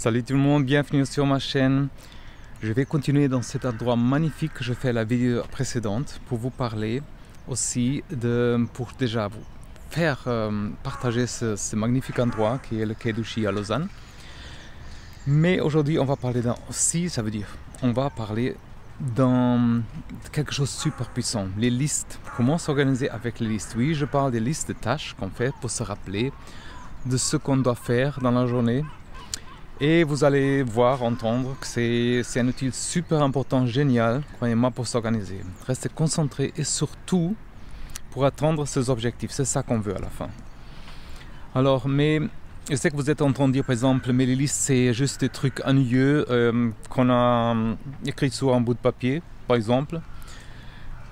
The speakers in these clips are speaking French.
Salut tout le monde, bienvenue sur ma chaîne. Je vais continuer dans cet endroit magnifique que je fais la vidéo précédente pour vous parler aussi pour déjà vous faire partager ce magnifique endroit qui est le quai d'Ouchy à Lausanne. Mais aujourd'hui on va parler on va parler dans quelque chose de super puissant, les listes. Comment s'organiser avec les listes? Oui, je parle des listes de tâches qu'on fait pour se rappeler de ce qu'on doit faire dans la journée. Et vous allez voir, entendre que c'est un outil super important, génial, croyez-moi, pour s'organiser. Restez concentré et surtout pour atteindre ces objectifs. C'est ça qu'on veut à la fin. Alors, mais je sais que vous êtes en train de dire, par exemple, mais les listes, c'est juste des trucs ennuyeux qu'on a écrit sur un bout de papier, par exemple.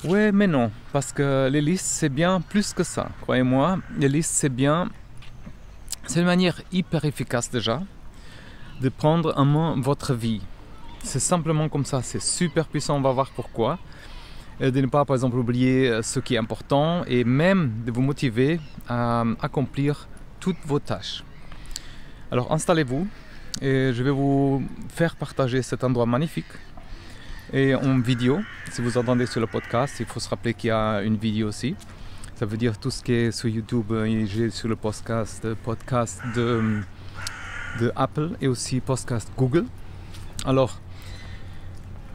Ouais, mais non, parce que les listes, c'est bien plus que ça. Croyez-moi, les listes, c'est une manière hyper efficace déjà de prendre en main votre vie. C'est simplement comme ça, c'est super puissant, on va voir pourquoi. De ne pas, par exemple, oublier ce qui est important et même de vous motiver à accomplir toutes vos tâches. Alors installez-vous et je vais vous faire partager cet endroit magnifique et en vidéo. Si vous entendez sur le podcast, il faut se rappeler qu'il y a une vidéo aussi. Ça veut dire tout ce qui est sur YouTube, j'ai sur le podcast de Apple et aussi podcast Google. Alors,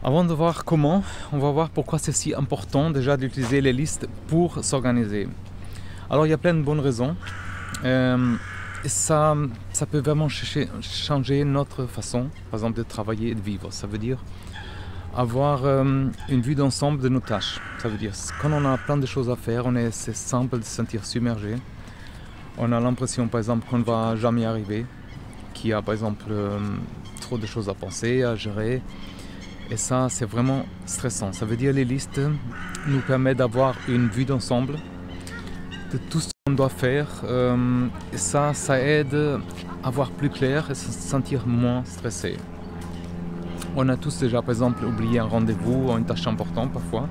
avant de voir comment, on va voir pourquoi c'est si important déjà d'utiliser les listes pour s'organiser. Alors, il y a plein de bonnes raisons. Et ça peut vraiment changer notre façon, par exemple, de travailler et de vivre. Ça veut dire avoir une vue d'ensemble de nos tâches. Ça veut dire quand on a plein de choses à faire, c'est simple de se sentir submergé. On a l'impression, par exemple, qu'on ne va jamais y arriver, qu'il y a, par exemple, trop de choses à penser, à gérer. Et ça, c'est vraiment stressant. Ça veut dire les listes nous permettent d'avoir une vue d'ensemble de tout ce qu'on doit faire. Et ça aide à voir plus clair et se sentir moins stressé. On a tous déjà, par exemple, oublié un rendez-vous ou une tâche importante parfois.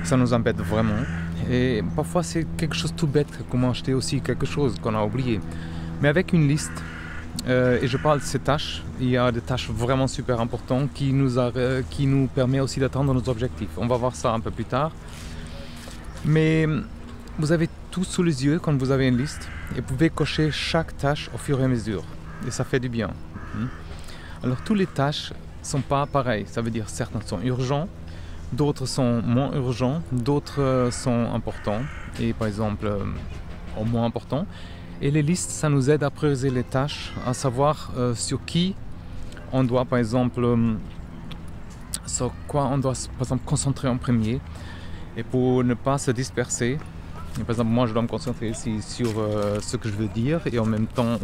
Ça nous embête vraiment. Et parfois, c'est quelque chose de tout bête, comme acheter aussi quelque chose qu'on a oublié. Mais avec une liste, et je parle de ces tâches, il y a des tâches vraiment super importantes qui nous permettent aussi d'atteindre nos objectifs. On va voir ça un peu plus tard. Mais vous avez tout sous les yeux quand vous avez une liste et vous pouvez cocher chaque tâche au fur et à mesure. Et ça fait du bien. Alors, toutes les tâches ne sont pas pareilles. Ça veut dire certains sont urgents, d'autres sont moins urgents, d'autres sont importants et par exemple moins importants. Et les listes, ça nous aide à prioriser les tâches, à savoir sur qui on doit, par exemple, sur quoi on doit, par exemple, concentrer en premier. Et pour ne pas se disperser, et par exemple, moi, je dois me concentrer ici sur ce que je veux dire et en même temps,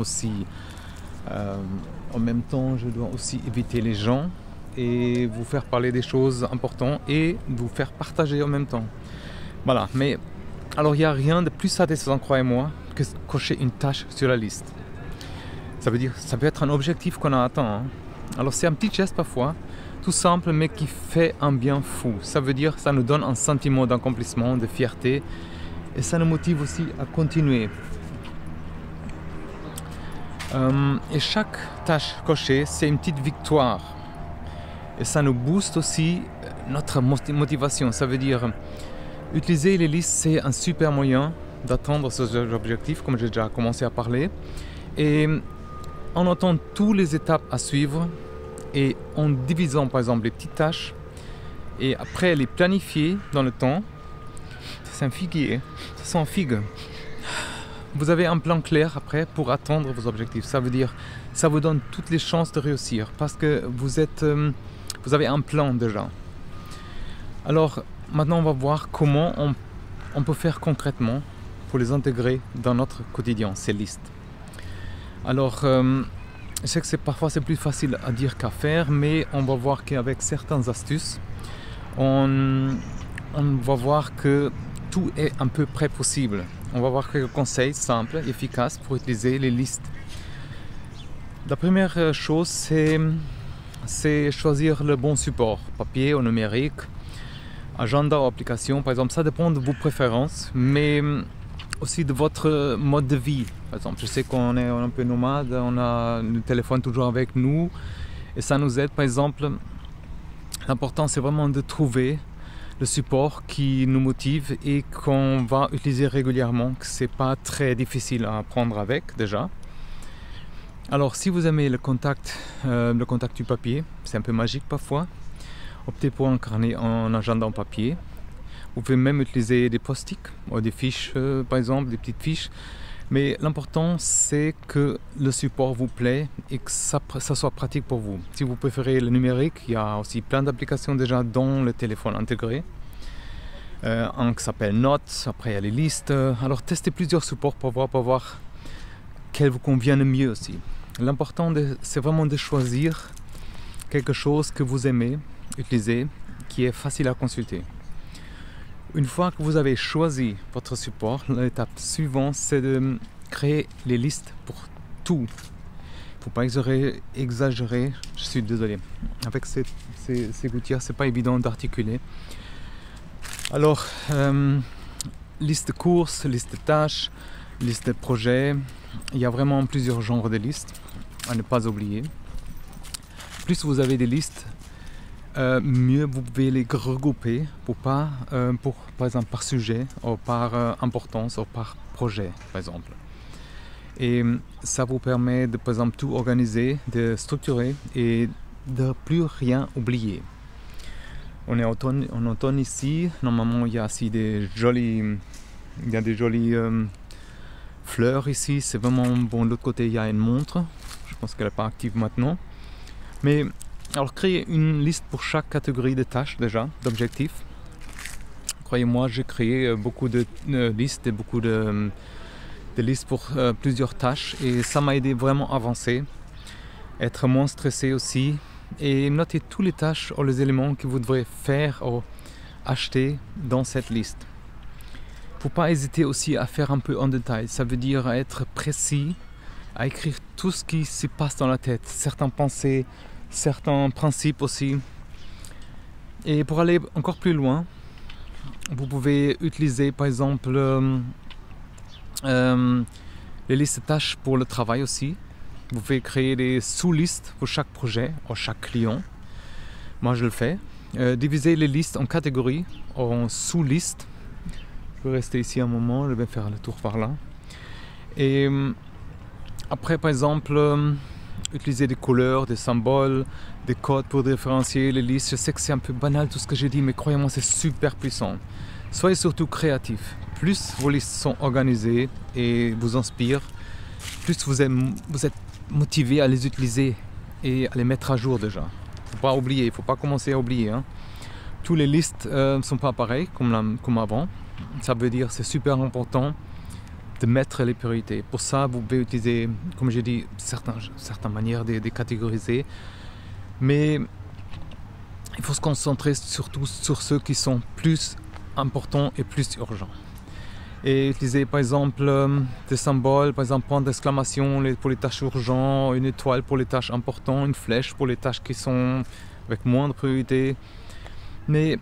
je dois aussi éviter les gens et vous faire parler des choses importantes et vous faire partager en même temps. Voilà, mais alors il n'y a rien de plus satisfaisant, croyez-moi, que cocher une tâche sur la liste. Ça veut dire, ça peut être un objectif qu'on a atteint. Alors c'est un petit geste parfois, tout simple, mais qui fait un bien fou. Ça veut dire, ça nous donne un sentiment d'accomplissement, de fierté, et ça nous motive aussi à continuer. Et chaque tâche cochée, c'est une petite victoire. Et ça nous booste aussi notre motivation. Ça veut dire, utiliser les listes, c'est un super moyen d'atteindre ces objectifs, comme j'ai déjà commencé à parler. Et en notant toutes les étapes à suivre et en divisant par exemple les petites tâches et après les planifier dans le temps, c'est un figuier, ça sent figue. Vous avez un plan clair après pour atteindre vos objectifs. Ça veut dire, ça vous donne toutes les chances de réussir parce que vous avez un plan déjà. Alors maintenant on va voir comment on peut faire concrètement pour les intégrer dans notre quotidien, ces listes. Alors, je sais que parfois c'est plus facile à dire qu'à faire, mais on va voir qu'avec certaines astuces, on va voir que tout est un peu près possible. On va voir quelques conseils simples, efficaces pour utiliser les listes. La première chose, c'est choisir le bon support, papier ou numérique, agenda ou application, par exemple. Ça dépend de vos préférences, mais aussi de votre mode de vie. Par exemple, je sais qu'on est un peu nomade, on a le téléphone toujours avec nous et ça nous aide. Par exemple, l'important c'est vraiment de trouver le support qui nous motive et qu'on va utiliser régulièrement, que c'est pas très difficile à apprendre avec déjà. Alors si vous aimez le contact du papier, c'est un peu magique parfois, optez pour un carnet en agenda en papier. Vous pouvez même utiliser des post-it ou des fiches par exemple, des petites fiches. Mais l'important c'est que le support vous plaît et que ça soit pratique pour vous. Si vous préférez le numérique, il y a aussi plein d'applications déjà dans le téléphone intégré. Un qui s'appelle Notes, après il y a les listes. Alors testez plusieurs supports pour voir quel vous convient le mieux aussi. L'important c'est vraiment de choisir quelque chose que vous aimez utiliser, qui est facile à consulter. Une fois que vous avez choisi votre support, l'étape suivante c'est de créer les listes pour tout. Il ne faut pas exagérer, je suis désolé. Avec ces gouttières, c'est pas évident d'articuler. Alors, liste de courses, liste de tâches, liste de projets. Il y a vraiment plusieurs genres de listes à ne pas oublier. Plus vous avez des listes, mieux vous pouvez les regrouper par exemple par sujet ou par importance ou par projet par exemple. Et ça vous permet de par exemple tout organiser, de structurer et de plus rien oublier. On est en automne ici, normalement il y a aussi des jolies fleurs ici, c'est vraiment bon. De l'autre côté il y a une montre, je pense qu'elle n'est pas active maintenant. Mais alors créer une liste pour chaque catégorie de tâches déjà, d'objectifs. Croyez-moi, j'ai créé beaucoup de listes et beaucoup de listes pour plusieurs tâches et ça m'a aidé vraiment à avancer, être moins stressé aussi et noter tous les tâches ou les éléments que vous devrez faire ou acheter dans cette liste. Il ne faut pas hésiter aussi à faire un peu en détail, ça veut dire à être précis, à écrire tout ce qui se passe dans la tête, certaines pensées, certains principes aussi. Et pour aller encore plus loin, vous pouvez utiliser par exemple les listes de tâches pour le travail aussi. Vous pouvez créer des sous-listes pour chaque projet ou chaque client. Moi je le fais. Diviser les listes en catégories ou en sous-listes. Je peux rester ici un moment, je vais faire le tour par là. Et après par exemple utiliser des couleurs, des symboles, des codes pour différencier les listes. Je sais que c'est un peu banal tout ce que j'ai dit, mais croyez-moi, c'est super puissant. Soyez surtout créatifs. Plus vos listes sont organisées et vous inspirent, plus vous êtes motivé à les utiliser et à les mettre à jour déjà. Il ne faut pas oublier, il ne faut pas commencer à oublier. Hein. Toutes les listes ne sont pas pareilles comme avant. Ça veut dire que c'est super important de mettre les priorités. Pour ça, vous pouvez utiliser, comme j'ai dit, certaines manières de catégoriser. Mais il faut se concentrer surtout sur ceux qui sont plus importants et plus urgents. Et utiliser par exemple des symboles, par exemple point d'exclamation pour les tâches urgentes, une étoile pour les tâches importantes, une flèche pour les tâches qui sont avec moins de priorité. Mais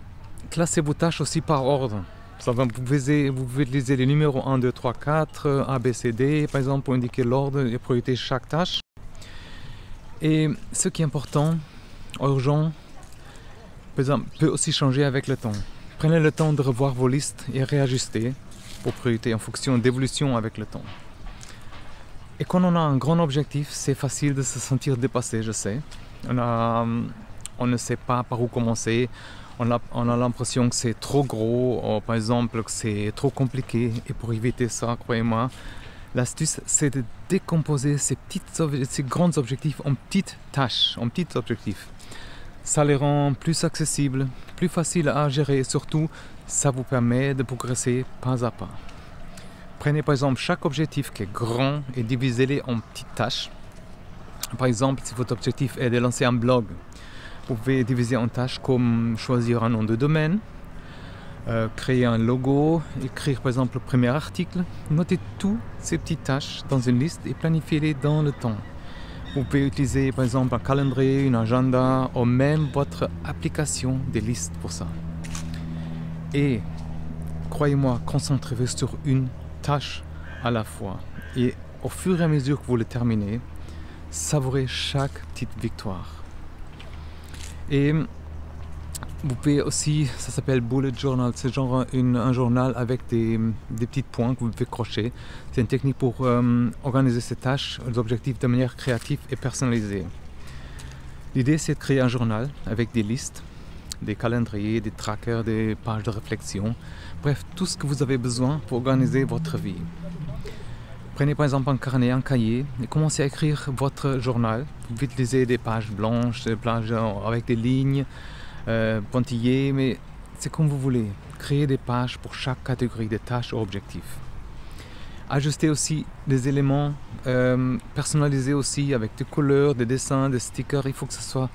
classez vos tâches aussi par ordre. Vous pouvez utiliser les numéros 1, 2, 3, 4, A, B, C, D, par exemple, pour indiquer l'ordre et priorité de chaque tâche. Et ce qui est important, urgent, par exemple, peut aussi changer avec le temps. Prenez le temps de revoir vos listes et réajuster vos priorités en fonction d'évolution avec le temps. Et quand on a un grand objectif, c'est facile de se sentir dépassé, je sais. On ne sait pas par où commencer. On a l'impression que c'est trop gros, ou par exemple que c'est trop compliqué. Et pour éviter ça, croyez-moi, l'astuce c'est de décomposer ces grands objectifs en petites tâches, en petits objectifs. Ça les rend plus accessibles, plus faciles à gérer et surtout, ça vous permet de progresser pas à pas. Prenez par exemple chaque objectif qui est grand et divisez-les en petites tâches. Par exemple, si votre objectif est de lancer un blog, vous pouvez diviser en tâches comme choisir un nom de domaine, créer un logo, écrire par exemple le premier article. Notez toutes ces petites tâches dans une liste et planifiez-les dans le temps. Vous pouvez utiliser par exemple un calendrier, un agenda ou même votre application des listes pour ça. Et croyez-moi, concentrez-vous sur une tâche à la fois. Et au fur et à mesure que vous le terminez, savourez chaque petite victoire. Et vous pouvez aussi, ça s'appelle bullet journal, c'est genre un journal avec des petits points que vous pouvez crocher. C'est une technique pour organiser ces tâches, les objectifs de manière créative et personnalisée. L'idée, c'est de créer un journal avec des listes, des calendriers, des trackers, des pages de réflexion, bref, tout ce que vous avez besoin pour organiser votre vie. Prenez par exemple un carnet, un cahier et commencez à écrire votre journal. Vous pouvez utiliser des pages blanches, des pages avec des lignes, pointillées, mais c'est comme vous voulez. Créez des pages pour chaque catégorie de tâches ou objectifs. Ajustez aussi des éléments, personnalisés aussi avec des couleurs, des dessins, des stickers. Il faut que ce soit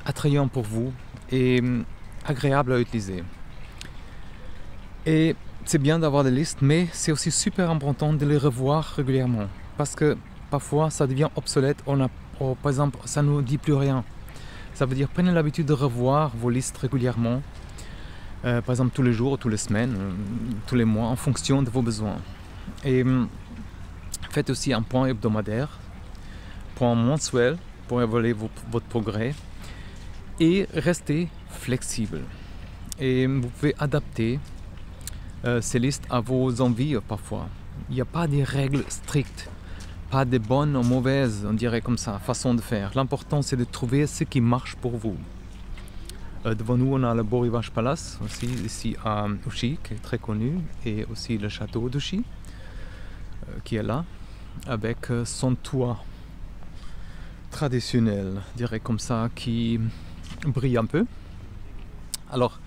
attrayant pour vous et agréable à utiliser. Et c'est bien d'avoir des listes, mais c'est aussi super important de les revoir régulièrement parce que parfois ça devient obsolète. Par exemple, ça ne nous dit plus rien. Ça veut dire prenez l'habitude de revoir vos listes régulièrement, par exemple tous les jours, toutes les semaines, tous les mois, en fonction de vos besoins. Et faites aussi un point hebdomadaire, point mensuel pour évaluer votre progrès et restez flexible. Et vous pouvez adapter ces listes à vos envies parfois. Il n'y a pas des règles strictes, pas de bonnes ou mauvaises, on dirait comme ça, façon de faire. L'important c'est de trouver ce qui marche pour vous. Devant nous on a le Beau Rivage Palace, aussi ici à Ouchy, qui est très connu, et aussi le château d'Ouchy, qui est là, avec son toit traditionnel, je dirais comme ça, qui brille un peu. Alors,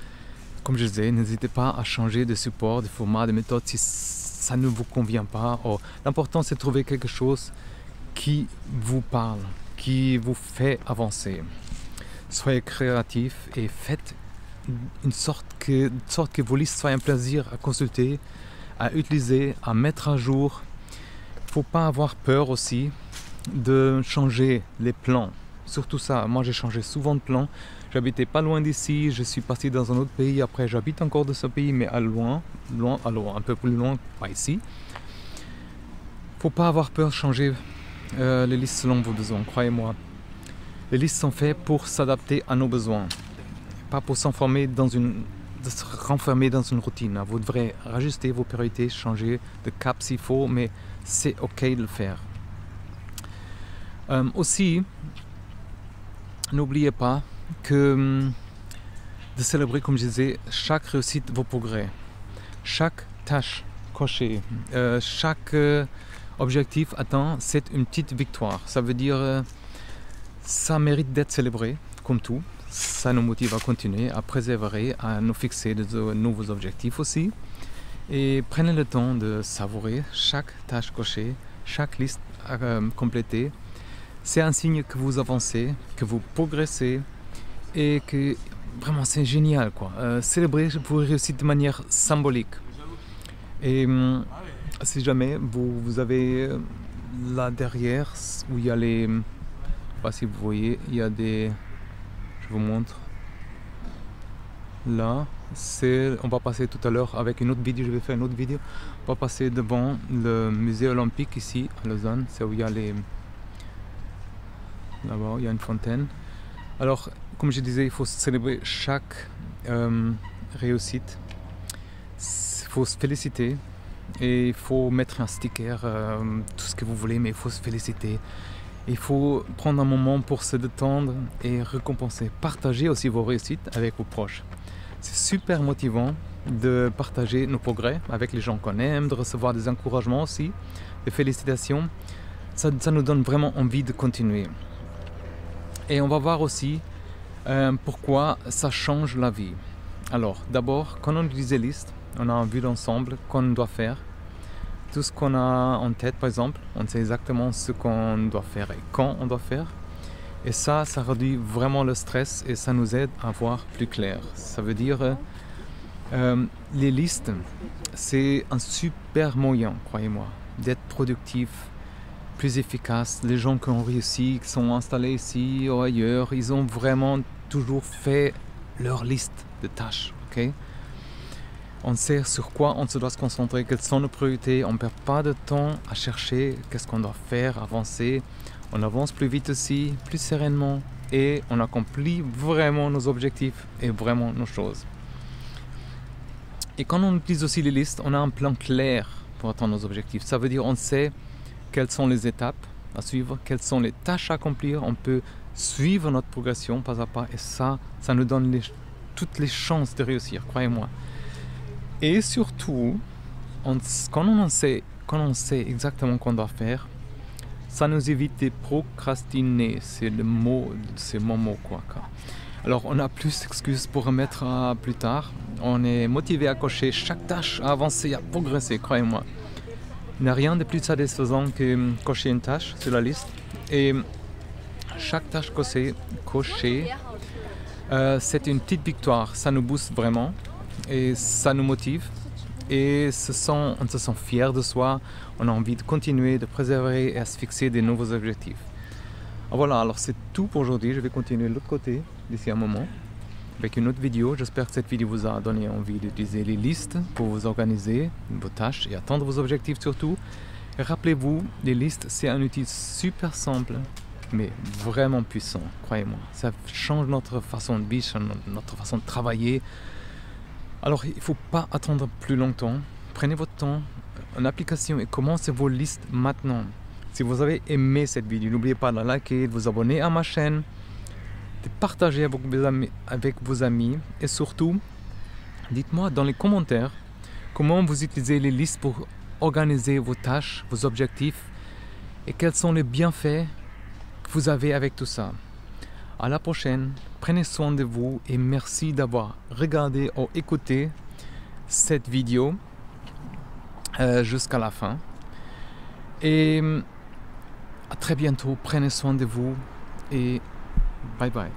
comme je disais, n'hésitez pas à changer de support, de format, de méthode si ça ne vous convient pas. L'important c'est de trouver quelque chose qui vous parle, qui vous fait avancer. Soyez créatif et faites une sorte que vos listes soient un plaisir à consulter, à utiliser, à mettre à jour. Il ne faut pas avoir peur aussi de changer les plans. Surtout ça, moi j'ai changé souvent de plan. J'habitais pas loin d'ici, je suis parti dans un autre pays, après j'habite encore dans ce pays, mais à loin, un peu plus loin, pas ici. Faut pas avoir peur de changer les listes selon vos besoins, croyez-moi. Les listes sont faites pour s'adapter à nos besoins, pas pour se renfermer dans une routine. Vous devrez rajuster vos priorités, changer de cap s'il faut, mais c'est ok de le faire. Aussi, n'oubliez pas de célébrer, comme je disais, chaque réussite de vos progrès, chaque tâche cochée, chaque objectif atteint, c'est une petite victoire. Ça veut dire ça mérite d'être célébré, comme tout. Ça nous motive à continuer, à préserver, à nous fixer de nouveaux objectifs aussi. Et prenez le temps de savourer chaque tâche cochée, chaque liste complétée. C'est un signe que vous avancez, que vous progressez et que vraiment c'est génial, quoi. Célébrez vos réussites de manière symbolique. Et si jamais vous avez là derrière où il y a les... Je ne sais pas si vous voyez, il y a des... Je vous montre. Là, on va passer tout à l'heure avec une autre vidéo, je vais faire une autre vidéo. On va passer devant le musée olympique ici à Lausanne, c'est où il y a les... Là-bas, il y a une fontaine. Alors, comme je disais, il faut célébrer chaque réussite. Il faut se féliciter. Et il faut mettre un sticker, tout ce que vous voulez, mais il faut se féliciter. Il faut prendre un moment pour se détendre et récompenser. Partagez aussi vos réussites avec vos proches. C'est super motivant de partager nos progrès avec les gens qu'on aime, de recevoir des encouragements aussi, des félicitations. Ça nous donne vraiment envie de continuer. Et on va voir aussi pourquoi ça change la vie. Alors, d'abord, quand on utilise les listes, on a une vue d'ensemble qu'on doit faire. Tout ce qu'on a en tête, par exemple, on sait exactement ce qu'on doit faire et quand on doit faire. Et ça réduit vraiment le stress et ça nous aide à voir plus clair. Ça veut dire, les listes, c'est un super moyen, croyez-moi, d'être productif, plus efficace. Les gens qui ont réussi, qui sont installés ici ou ailleurs, ils ont vraiment toujours fait leur liste de tâches. Okay? On sait sur quoi on se doit se concentrer, quelles sont nos priorités. On ne perd pas de temps à chercher qu'est-ce qu'on doit faire, avancer. On avance plus vite aussi, plus sereinement. Et on accomplit vraiment nos objectifs et vraiment nos choses. Et quand on utilise aussi les listes, on a un plan clair pour atteindre nos objectifs. Ça veut dire on sait quelles sont les étapes à suivre, quelles sont les tâches à accomplir. On peut suivre notre progression pas à pas. Et ça nous donne toutes les chances de réussir, croyez-moi. Et surtout, quand on sait exactement ce qu'on doit faire, ça nous évite de procrastiner. C'est mon mot quoi. Alors on a plus d'excuses pour remettre à plus tard. On est motivé à cocher chaque tâche, à avancer, à progresser, croyez-moi. Il n'y a rien de plus satisfaisant que cocher une tâche sur la liste. Et chaque tâche cochée, c'est une petite victoire. Ça nous booste vraiment et ça nous motive. Et on se sent fier de soi. On a envie de continuer, de préserver et à se fixer des nouveaux objectifs. Voilà, alors c'est tout pour aujourd'hui. Je vais continuer de l'autre côté d'ici un moment avec une autre vidéo. J'espère que cette vidéo vous a donné envie d'utiliser les listes pour vous organiser vos tâches et atteindre vos objectifs surtout. Et rappelez-vous, les listes, c'est un outil super simple, mais vraiment puissant, croyez-moi. Ça change notre façon de vivre, notre façon de travailler. Alors, il ne faut pas attendre plus longtemps. Prenez votre temps en application et commencez vos listes maintenant. Si vous avez aimé cette vidéo, n'oubliez pas de la liker, de vous abonner à ma chaîne, de partager avec vos amis et surtout, dites-moi dans les commentaires comment vous utilisez les listes pour organiser vos tâches, vos objectifs et quels sont les bienfaits que vous avez avec tout ça. À la prochaine, prenez soin de vous et merci d'avoir regardé ou écouté cette vidéo jusqu'à la fin. Et à très bientôt, prenez soin de vous et bye bye.